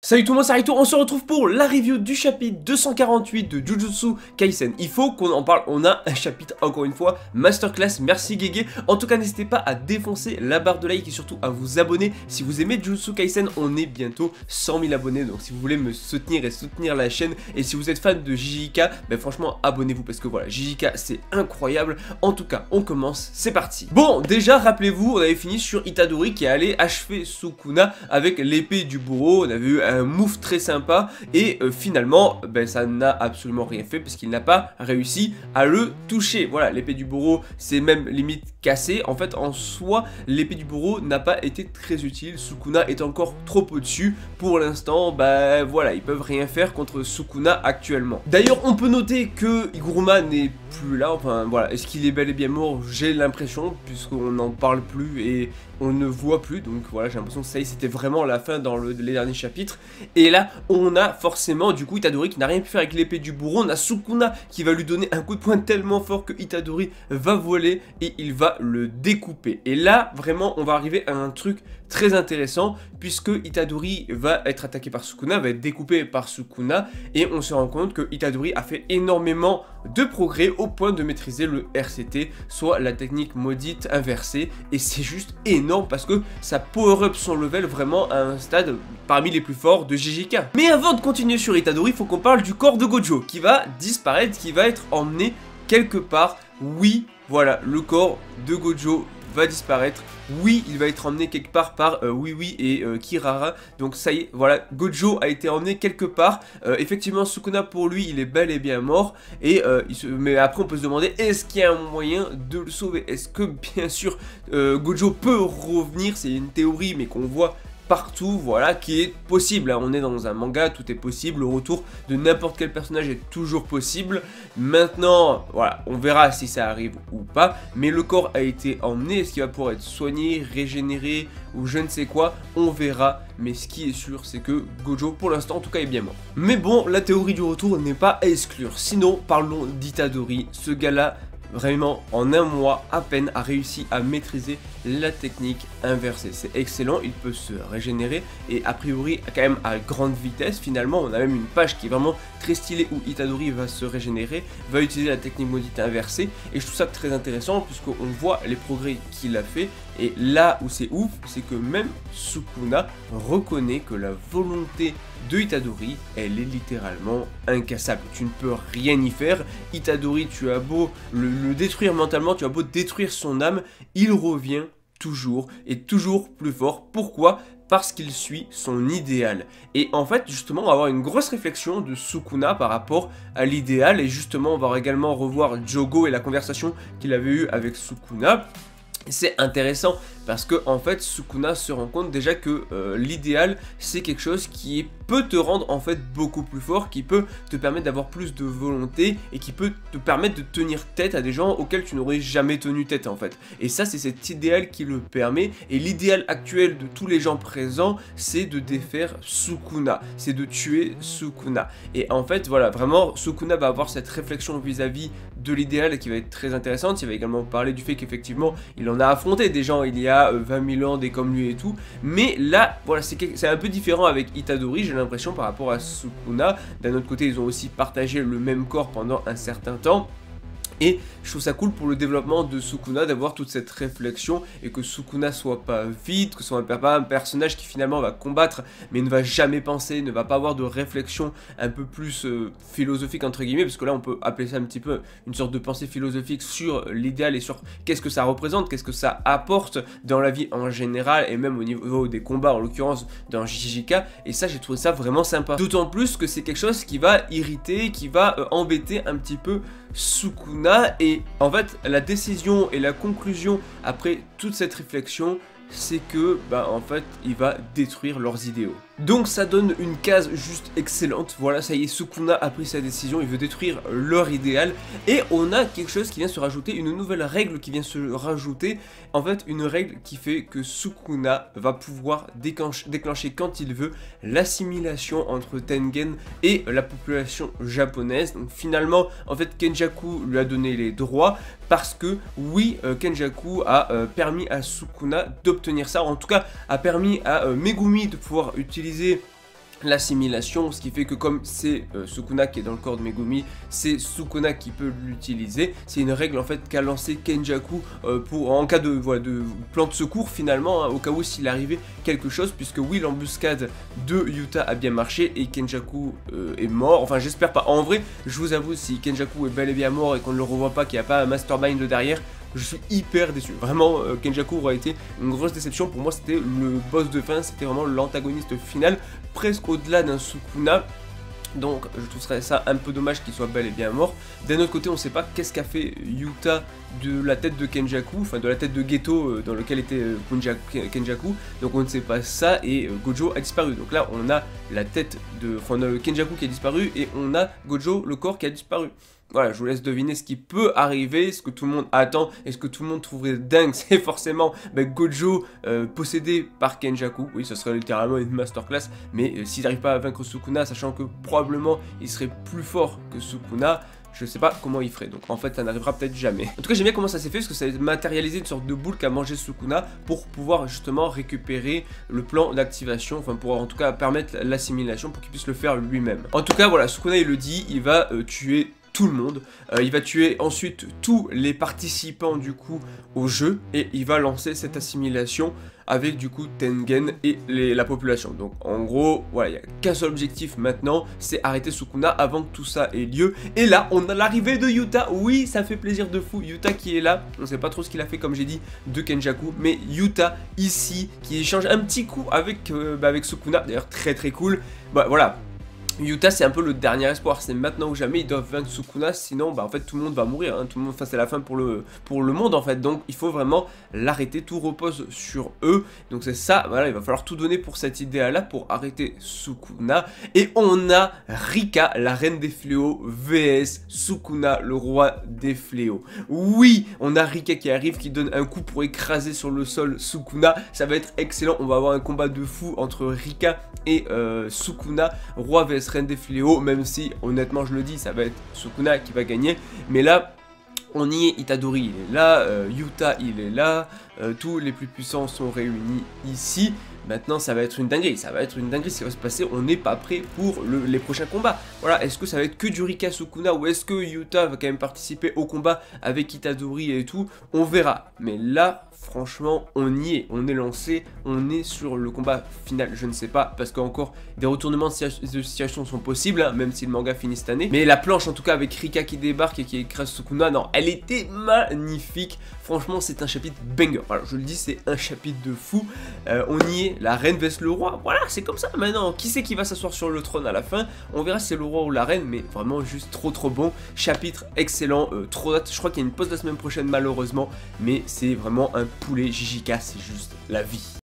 Salut tout le monde, c'est Rito, on se retrouve pour la review du chapitre 248 de Jujutsu Kaisen. Il faut qu'on en parle, on a un chapitre encore une fois, masterclass, merci Gege. En tout cas n'hésitez pas à défoncer la barre de like et surtout à vous abonner. Si vous aimez Jujutsu Kaisen, on est bientôt 100 000 abonnés, donc si vous voulez me soutenir et soutenir la chaîne, et si vous êtes fan de JJK, ben franchement abonnez-vous parce que voilà, JJK c'est incroyable. En tout cas, on commence, c'est parti. Bon, déjà rappelez-vous, on avait fini sur Itadori qui allait achever Sukuna avec l'épée du bourreau, on avait eu un move très sympa et finalement ben, ça n'a absolument rien fait parce qu'il n'a pas réussi à le toucher. Voilà, l'épée du bourreau c'est même limite cassé. En fait en soi l'épée du bourreau n'a pas été très utile, Sukuna est encore trop au-dessus. Pour l'instant ben voilà, ils peuvent rien faire contre Sukuna actuellement. D'ailleurs on peut noter que Iguruma n'est plus là, enfin voilà, est-ce qu'il est bel et bien mort? J'ai l'impression, puisqu'on n'en parle plus et on ne voit plus, donc voilà, j'ai l'impression que ça y est, c'était vraiment la fin dans les derniers chapitres. Et là, on a forcément, du coup, Itadori qui n'a rien pu faire avec l'épée du bourreau, on a Sukuna qui va lui donner un coup de poing tellement fort que Itadori va voler et il va le découper. Et là, vraiment, on va arriver à un truc très intéressant, puisque Itadori va être attaqué par Sukuna, va être découpé par Sukuna, et on se rend compte que Itadori a fait énormément de progrès au point de maîtriser le RCT, soit la technique maudite inversée, et c'est juste énorme parce que ça power up son level vraiment à un stade parmi les plus forts de JJK. Mais avant de continuer sur Itadori, il faut qu'on parle du corps de Gojo, qui va disparaître, qui va être emmené quelque part. Oui, voilà, le corps de Gojo va disparaître. Oui, il va être emmené quelque part par Oui et Kirara. Donc ça y est, voilà, Gojo a été emmené quelque part. Effectivement, Sukuna pour lui, il est bel et bien mort. Et mais après, on peut se demander, est-ce qu'il y a un moyen de le sauver? Est-ce que, bien sûr, Gojo peut revenir? C'est une théorie, mais qu'on voit partout, voilà, qui est possible. On est dans un manga, tout est possible, le retour de n'importe quel personnage est toujours possible. Maintenant, voilà, on verra si ça arrive ou pas, mais le corps a été emmené, est-ce qu'il va pouvoir être soigné, régénéré, ou je ne sais quoi, on verra, mais ce qui est sûr, c'est que Gojo, pour l'instant, en tout cas, est bien mort. Mais bon, la théorie du retour n'est pas à exclure, sinon, parlons d'Itadori, ce gars-là, vraiment, en un mois à peine, a réussi à maîtriser la technique inversée. C'est excellent, il peut se régénérer et a priori quand même à grande vitesse. Finalement, on a même une page qui est vraiment très stylée où Itadori va se régénérer, va utiliser la technique maudite inversée et je trouve ça très intéressant puisqu'on voit les progrès qu'il a fait. Et là où c'est ouf, c'est que même Sukuna reconnaît que la volonté de Itadori, elle est littéralement incassable. Tu ne peux rien y faire. Itadori, tu as beau le détruire mentalement, tu as beau détruire son âme, il revient toujours et toujours plus fort. Pourquoi ? Parce qu'il suit son idéal. Et en fait, justement, on va avoir une grosse réflexion de Sukuna par rapport à l'idéal. Et justement, on va également revoir Jogo et la conversation qu'il avait eue avec Sukuna. C'est intéressant parce que en fait Sukuna se rend compte déjà que l'idéal c'est quelque chose qui peut te rendre en fait beaucoup plus fort, qui peut te permettre d'avoir plus de volonté et qui peut te permettre de tenir tête à des gens auxquels tu n'aurais jamais tenu tête en fait. Et ça c'est cet idéal qui le permet, et l'idéal actuel de tous les gens présents c'est de défaire Sukuna, c'est de tuer Sukuna. Et en fait voilà, vraiment Sukuna va avoir cette réflexion vis-à-vis de l'idéal qui va être très intéressante. Il va également parler du fait qu'effectivement il en a affronté des gens il y a 20 000 ans, des comme lui et tout, mais là voilà c'est un peu différent avec Itadori, j'ai l'impression, par rapport à Sukuna. D'un autre côté ils ont aussi partagé le même corps pendant un certain temps. Et je trouve ça cool pour le développement de Sukuna d'avoir toute cette réflexion et que Sukuna soit pas vide, que ce soit pas un personnage qui finalement va combattre mais ne va jamais penser, ne va pas avoir de réflexion un peu plus philosophique entre guillemets, parce que là on peut appeler ça un petit peu une sorte de pensée philosophique sur l'idéal et sur qu'est-ce que ça représente, qu'est-ce que ça apporte dans la vie en général et même au niveau des combats, en l'occurrence dans JJK. Et ça j'ai trouvé ça vraiment sympa, d'autant plus que c'est quelque chose qui va irriter, qui va embêter un petit peu Sukuna. Et en fait la décision et la conclusion après toute cette réflexion c'est que en fait il va détruire leurs idéaux. Donc ça donne une case juste excellente. Voilà, ça y est, Sukuna a pris sa décision, il veut détruire leur idéal. Et on a quelque chose qui vient se rajouter, une nouvelle règle qui vient se rajouter. En fait, une règle qui fait que Sukuna va pouvoir déclencher quand il veut l'assimilation entre Tengen et la population japonaise. Donc finalement, en fait, Kenjaku lui a donné les droits parce que, oui, Kenjaku a permis à Sukuna d'obtenir ça. En tout cas, a permis à Megumi de pouvoir utiliser l'assimilation, ce qui fait que comme c'est Sukuna qui est dans le corps de Megumi, c'est Sukuna qui peut l'utiliser. C'est une règle en fait qu'a lancé Kenjaku pour en cas de, voilà, de plan de secours finalement, hein, au cas où s'il arrivait quelque chose, puisque oui, l'embuscade de Yuta a bien marché et Kenjaku est mort. Enfin, j'espère pas. En vrai, je vous avoue, si Kenjaku est bel et bien mort et qu'on ne le revoit pas, qu'il n'y a pas un Mastermind derrière, je suis hyper déçu. Vraiment, Kenjaku aurait été une grosse déception. Pour moi, c'était le boss de fin, c'était vraiment l'antagoniste final, presque au-delà d'un Sukuna. Donc je trouverais ça un peu dommage qu'il soit bel et bien mort. D'un autre côté, on ne sait pas qu'est-ce qu'a fait Yuta de la tête de Kenjaku, enfin de la tête de Geto dans lequel était Kenjaku. Donc on ne sait pas ça et Gojo a disparu. Donc là on a la tête de, enfin, on a Kenjaku qui a disparu et on a Gojo, le corps, qui a disparu. Voilà, je vous laisse deviner ce qui peut arriver, ce que tout le monde attend et ce que tout le monde trouverait dingue, c'est forcément Gojo possédé par Kenjaku. Oui, ce serait littéralement une masterclass, mais s'il n'arrive pas à vaincre Sukuna, sachant que probablement il serait plus fort que Sukuna, je sais pas comment il ferait, donc en fait ça n'arrivera peut-être jamais. En tout cas j'aime bien comment ça s'est fait, parce que ça a matérialisé une sorte de boule qu'a mangé Sukuna pour pouvoir justement récupérer le plan d'activation, enfin pour en tout cas permettre l'assimilation pour qu'il puisse le faire lui-même. En tout cas voilà, Sukuna il le dit, il va tuer tout le monde, il va tuer ensuite tous les participants du coup au jeu et il va lancer cette assimilation avec du coup Tengen et la population. Donc en gros, voilà, il n'y a qu'un seul objectif maintenant, c'est arrêter Sukuna avant que tout ça ait lieu. Et là, on a l'arrivée de Yuta. Oui, ça fait plaisir de fou. Yuta qui est là, on ne sait pas trop ce qu'il a fait comme j'ai dit de Kenjaku, mais Yuta ici qui échange un petit coup avec, avec Sukuna, d'ailleurs très très cool. Bah voilà. Yuta c'est un peu le dernier espoir, c'est maintenant ou jamais, ils doivent vaincre Sukuna, sinon en fait tout le monde va mourir, hein. Tout le monde, enfin c'est la fin pour le monde en fait, donc il faut vraiment l'arrêter, tout repose sur eux, donc c'est ça, voilà, il va falloir tout donner pour cette idée là, pour arrêter Sukuna, et on a Rika, la reine des fléaux, vs Sukuna, le roi des fléaux. Oui, on a Rika qui arrive, qui donne un coup pour écraser sur le sol Sukuna, ça va être excellent, on va avoir un combat de fou entre Rika et Sukuna, roi vs reine des fléaux, même si honnêtement je le dis, ça va être Sukuna qui va gagner, mais là on y est, Itadori il est là, Yuta il est là, tous les plus puissants sont réunis ici. Maintenant ça va être une dinguerie, ce qui va se passer, on n'est pas prêt pour les prochains combats. Voilà, est-ce que ça va être que du Rika Sukuna ou est-ce que Yuta va quand même participer au combat avec Itadori et tout, on verra. Mais là, franchement, on y est, on est lancé, on est sur le combat final, je ne sais pas, parce qu'encore des retournements de situation sont possibles, hein, même si le manga finit cette année. Mais la planche en tout cas avec Rika qui débarque et qui écrase Sukuna, non, elle était magnifique, franchement c'est un chapitre banger, voilà, je le dis, c'est un chapitre de fou, on y est, la reine vs le roi, voilà, c'est comme ça maintenant, qui c'est qui va s'asseoir sur le trône à la fin, on verra si c'est le roi ou la reine, mais vraiment juste trop bon, chapitre excellent, trop date, je crois qu'il y a une pause la semaine prochaine malheureusement, mais c'est vraiment un poulet JJK, c'est juste la vie.